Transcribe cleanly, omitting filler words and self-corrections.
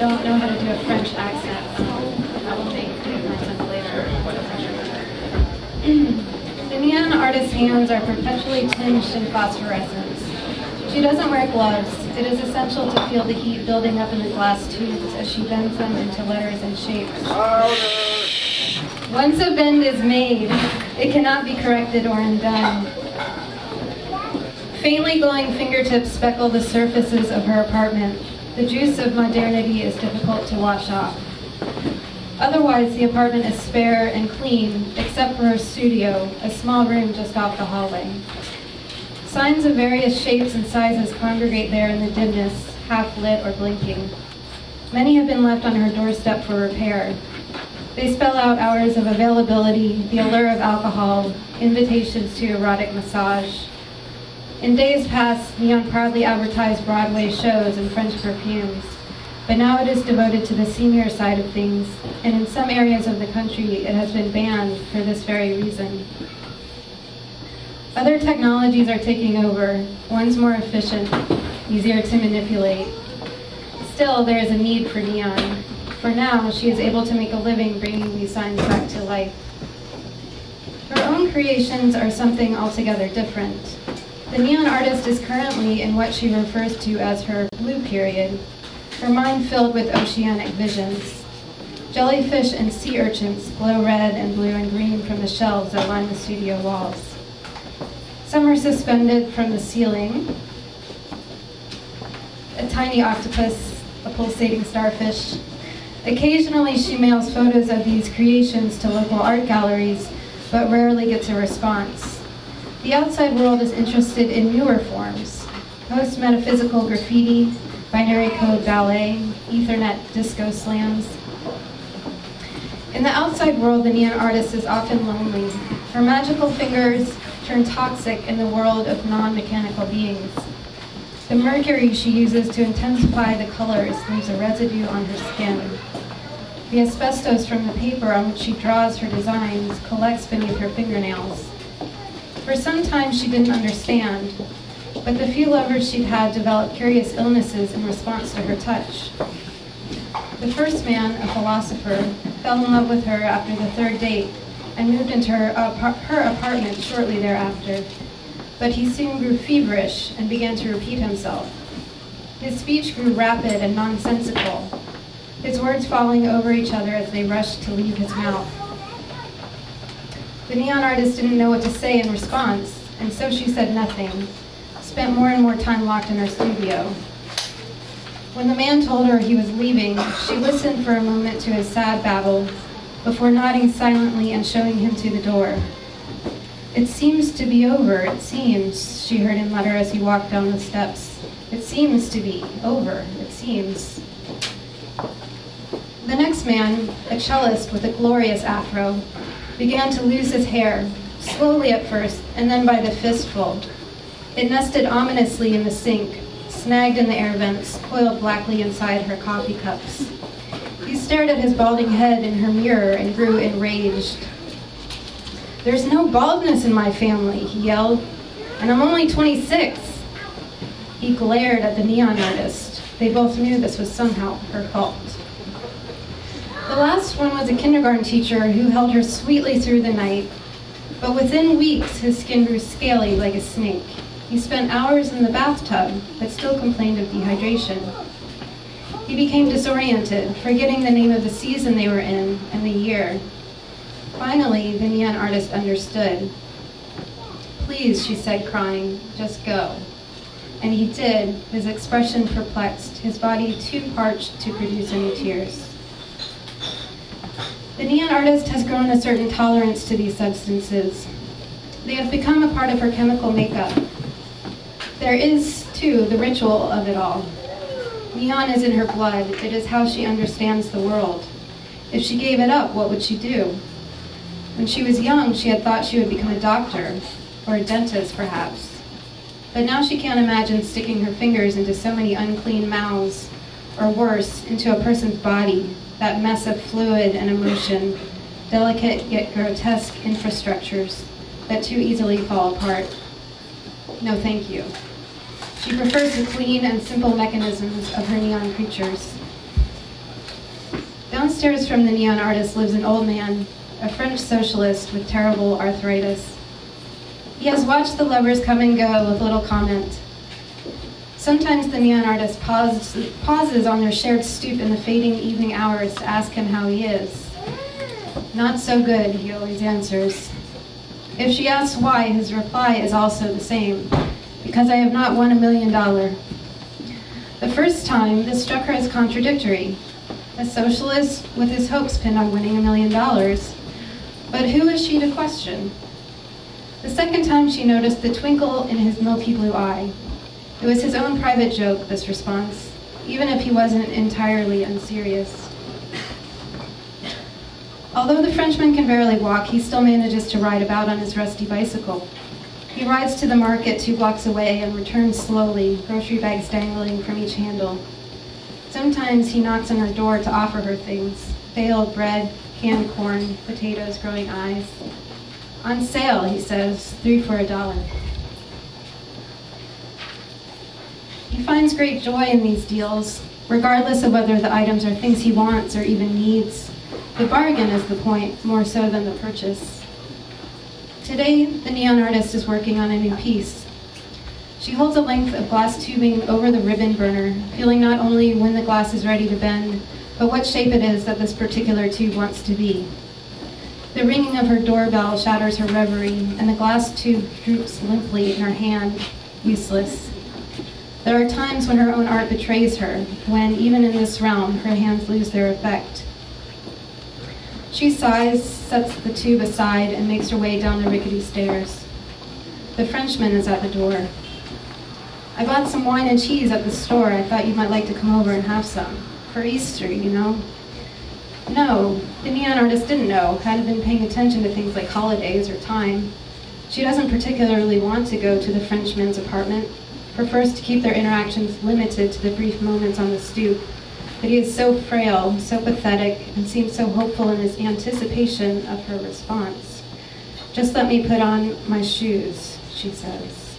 don't know how to do a French accent. I will make my sense later. The neon artist's hands are perpetually tinged in phosphorescence. She doesn't wear gloves. It is essential to feel the heat building up in the glass tubes as she bends them into letters and shapes. Once a bend is made, it cannot be corrected or undone. Faintly glowing fingertips speckle the surfaces of her apartment. The juice of modernity is difficult to wash off. Otherwise, the apartment is spare and clean, except for her studio, a small room just off the hallway. Signs of various shapes and sizes congregate there in the dimness, half lit or blinking. Many have been left on her doorstep for repair. They spell out hours of availability, the allure of alcohol, invitations to erotic massage. In days past, neon proudly advertised Broadway shows and French perfumes, but now it is devoted to the senior side of things, and in some areas of the country it has been banned for this very reason. Other technologies are taking over, ones more efficient, easier to manipulate. Still, there is a need for neon. For now, she is able to make a living bringing these signs back to life. Her own creations are something altogether different. The neon artist is currently in what she refers to as her blue period, her mind filled with oceanic visions. Jellyfish and sea urchins glow red and blue and green from the shelves that line the studio walls. Some are suspended from the ceiling. A tiny octopus, a pulsating starfish. Occasionally she mails photos of these creations to local art galleries, but rarely gets a response. The outside world is interested in newer forms: post-metaphysical graffiti, binary code ballet, Ethernet disco slams. In the outside world, the neon artist is often lonely. Her magical fingers turn toxic in the world of non-mechanical beings. The mercury she uses to intensify the colors leaves a residue on her skin. The asbestos from the paper on which she draws her designs collects beneath her fingernails. For some time she didn't understand, but the few lovers she'd had developed curious illnesses in response to her touch. The first man, a philosopher, fell in love with her after the third date and moved into her apartment shortly thereafter. But he soon grew feverish and began to repeat himself. His speech grew rapid and nonsensical, his words falling over each other as they rushed to leave his mouth. The neon artist didn't know what to say in response, and so she said nothing, spent more and more time locked in her studio. When the man told her he was leaving, she listened for a moment to his sad babble, before nodding silently and showing him to the door. "It seems to be over, it seems," she heard him mutter as he walked down the steps. "It seems to be over, it seems." The next man, a cellist with a glorious afro, began to lose his hair, slowly at first, and then by the fistful. It nested ominously in the sink, snagged in the air vents, coiled blackly inside her coffee cups. He stared at his balding head in her mirror and grew enraged. "There's no baldness in my family," he yelled, "and I'm only 26. He glared at the neon artist. They both knew this was somehow her fault. The last one was a kindergarten teacher who held her sweetly through the night, but within weeks his skin grew scaly like a snake. He spent hours in the bathtub, but still complained of dehydration. He became disoriented, forgetting the name of the season they were in and the year. Finally, the neon artist understood. "Please," she said, crying, "just go." And he did, his expression perplexed, his body too parched to produce any tears. The neon artist has grown a certain tolerance to these substances. They have become a part of her chemical makeup. There is, too, the ritual of it all. Neon is in her blood. It is how she understands the world. If she gave it up, what would she do? When she was young, she had thought she would become a doctor, or a dentist, perhaps. But now she can't imagine sticking her fingers into so many unclean mouths, or worse, into a person's body, that mess of fluid and emotion, delicate yet grotesque infrastructures that too easily fall apart. No, thank you. She prefers the clean and simple mechanisms of her neon creatures. Downstairs from the neon artist lives an old man, a French socialist with terrible arthritis. He has watched the lovers come and go with little comment. Sometimes the neon artist pauses on their shared stoop in the fading evening hours to ask him how he is. Not so good, he always answers. If she asks why, his reply is also the same. Because I have not won $1 million. The first time, this struck her as contradictory. A socialist with his hopes pinned on winning $1 million. But who is she to question? The second time, she noticed the twinkle in his milky blue eye. It was his own private joke, this response, even if he wasn't entirely unserious. Although the Frenchman can barely walk, he still manages to ride about on his rusty bicycle. He rides to the market 2 blocks away and returns slowly, grocery bags dangling from each handle. Sometimes he knocks on her door to offer her things: baled bread, canned corn, potatoes, growing eyes. On sale, he says, 3 for $1. He finds great joy in these deals, regardless of whether the items are things he wants or even needs. The bargain is the point, more so than the purchase. Today, the neon artist is working on a new piece. She holds a length of glass tubing over the ribbon burner, feeling not only when the glass is ready to bend, but what shape it is that this particular tube wants to be. The ringing of her doorbell shatters her reverie, and the glass tube droops limply in her hand, useless. There are times when her own art betrays her, when, even in this realm, her hands lose their effect. She sighs, sets the tube aside, and makes her way down the rickety stairs. The Frenchman is at the door. I bought some wine and cheese at the store. I thought you might like to come over and have some. For Easter, you know. No, the neon artist didn't know, hadn't been paying attention to things like holidays or time. She doesn't particularly want to go to the Frenchman's apartment, prefers to keep their interactions limited to the brief moments on the stoop. But he is so frail, so pathetic, and seems so hopeful in his anticipation of her response. Just let me put on my shoes, she says.